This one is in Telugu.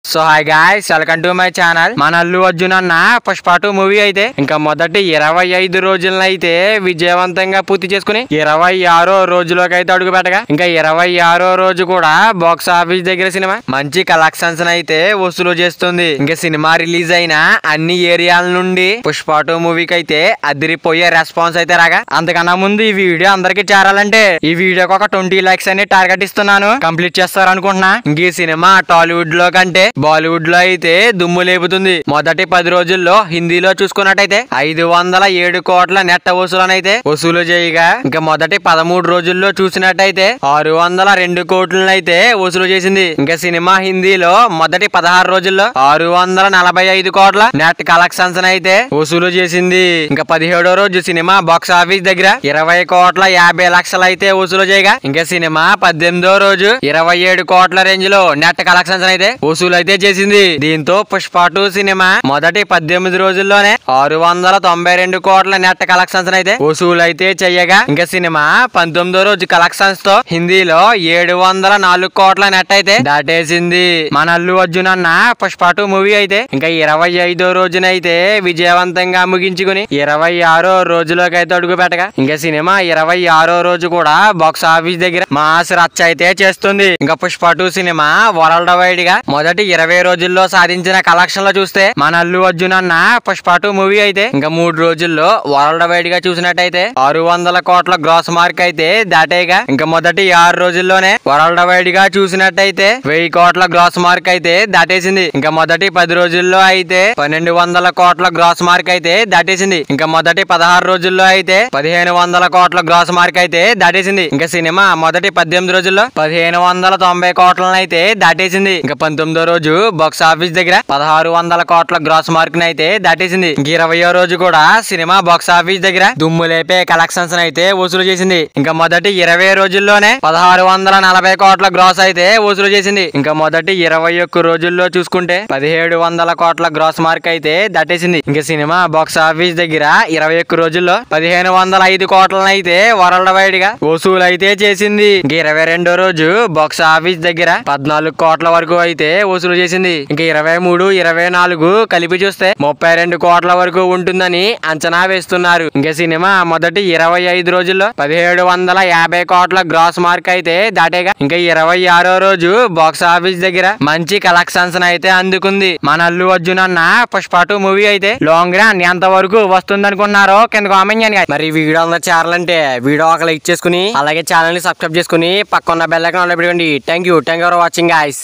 So hi guys, welcome to my channel. మన అల్లు అర్జున్ అన్న పుష్ప 2 మూవీ అయితే ఇంకా మొదటి 25 రోజులను అయితే విజయవంతంగా పూర్తి చేసుకుని 26వ రోజులోకి అయితే అడుగు పెట్టగా ఇంకా 26వ రోజు కూడా బాక్స్ ఆఫీస్ దగ్గర సినిమా మంచి కలెక్షన్స్ అయితే వసూలు చేస్తుంది. ఇంకా సినిమా రిలీజ్ అయిన అన్ని ఏరియాల నుండి పుష్ప 2 మూవీకి అయితే అదిరిపోయే రెస్పాన్స్ అయితే రాగా, అంతకన్నా ముందు ఈ వీడియో అందరికి చేరాలంటే ఈ వీడియోకి ఒక 20 లైక్స్ అని టార్గెట్ ఇస్తున్నాను. కంప్లీట్ చేస్తారనుకుంటున్నా. ఇంక ఈ సినిమా టాలీవుడ్ లో కంటే బాలీవుడ్ లో అయితే దుమ్ము లేపుతుంది. మొదటి 10 రోజుల్లో హిందీలో చూసుకున్నట్టయితే 507 కోట్ల నెట్ వసూలనైతే వసూలు చేయగా, ఇంకా మొదటి 13 రోజుల్లో చూసినట్టయితే 602 కోట్లను అయితే వసూలు చేసింది. ఇంకా సినిమా హిందీలో మొదటి 16 రోజుల్లో 645 కోట్ల నెట్ కలెక్షన్స్ అయితే వసూలు చేసింది. ఇంకా 17వ రోజు సినిమా బాక్స్ ఆఫీస్ దగ్గర 20 కోట్ల 50 లక్షలు అయితే వసూలు చేయగా, ఇంకా సినిమా 18వ రోజు 27 కోట్ల రేంజ్ లో నెట్ కలెక్షన్స్ అయితే వసూలు అయితే చేసింది. దీంతో పుష్ప 2 సినిమా మొదటి 18 రోజుల్లోనే 692 కోట్ల నెట్ కలెక్షన్స్ అయితే వసూలు అయితే చేయగా, ఇంకా సినిమా 19వ రోజు కలెక్షన్స్ తో హిందీలో 704 కోట్ల నెట్ అయితే దాటేసింది. మన అల్లు అర్జున్ అన్న పుష్ప 2 మూవీ అయితే ఇంకా 25వ రోజునైతే విజయవంతంగా ముగించుకుని 26వ రోజులోకి అయితే అడుగు పెట్టగా, ఇంకా సినిమా 26వ రోజు కూడా బాక్స్ ఆఫీస్ దగ్గర మాస్ రచ్చ అయితే చేస్తుంది. ఇంకా పుష్ప 2 సినిమా వరల్డ్ వైడ్ గా మొదటి 20 రోజుల్లో సాధించిన కలెక్షన్ లో చూస్తే మన అల్లు అర్జున్ అన్న పుష్ప 2 మూవీ అయితే ఇంకా 3 రోజుల్లో వరల్డ్ వైడ్ గా చూసినట్టయితే 600 కోట్ల గ్రాస్ మార్క్ అయితే దాటేగా, ఇంకా మొదటి 6 రోజుల్లోనే వరల్డ్ వైడ్ గా చూసినట్టయితే 1000 కోట్ల గ్రాస్ మార్క్ అయితే దాటేసింది. ఇంకా మొదటి 10 రోజుల్లో అయితే 1200 కోట్ల గ్రాస్ మార్క్ అయితే దాటేసింది. ఇంకా మొదటి 16 రోజుల్లో అయితే 1500 కోట్ల గ్రాస్ మార్క్ అయితే దాటేసింది. ఇంకా సినిమా మొదటి 18 రోజుల్లో 1590 కోట్లను అయితే దాటేసింది. ఇంకా 19వ రోజు బాక్స్ ఆఫీస్ దగ్గర 1600 కోట్ల గ్రాస్ మార్క్ అయితే దాటేసింది. 20వ రోజు కూడా సినిమా బాక్స్ ఆఫీస్ దగ్గర దుమ్ము లేపే కలెక్షన్స్ అయితే వసూలు చేసింది. ఇంకా మొదటి 20 రోజుల్లోనే 1640 కోట్ల గ్రాస్ అయితే వసూలు చేసింది. ఇంకా మొదటి 21 రోజుల్లో చూసుకుంటే 1700 కోట్ల గ్రాస్ మార్క్ అయితే దాటేసింది. ఇంకా సినిమా బాక్స్ ఆఫీస్ దగ్గర 21 రోజుల్లో 1505 కోట్లను అయితే వరల్డ్ వైడ్ గా వసూలు అయితే చేసింది. ఇంకా 22వ రోజు బాక్స్ ఆఫీస్ దగ్గర 14 కోట్ల వరకు అయితే వసూలు చేసింది. ఇంకా 23, 24 కలిపి చూస్తే 32 కోట్ల వరకు ఉంటుందని అంచనా వేస్తున్నారు. ఇంకా సినిమా మొదటి 25 రోజుల్లో 1750 కోట్ల గ్రాస్ మార్క్ అయితే దాటేగా, ఇంకా 26వ రోజు బాక్స్ ఆఫీస్ దగ్గర మంచి కలెక్షన్స్ అయితే అందుకుంది. మన అల్లు అర్జున్ అన్న పుష్ప 2 మూవీ అయితే లాంగ్ రన్ ఎంత వరకు వస్తుంది అనుకున్నారో కింద కామెంట్ చేయండి. మరి వీడియో అందరూ చేరాలంటే వీడియో ఒక లైక్ చేసుకుని అలాగే ఛానల్ ని సబ్స్క్రైబ్ చేసుకుని పక్కన బెల్ ఐకాన్ ఆన్ లో పెట్టుకోండి. Thank you for watching guys.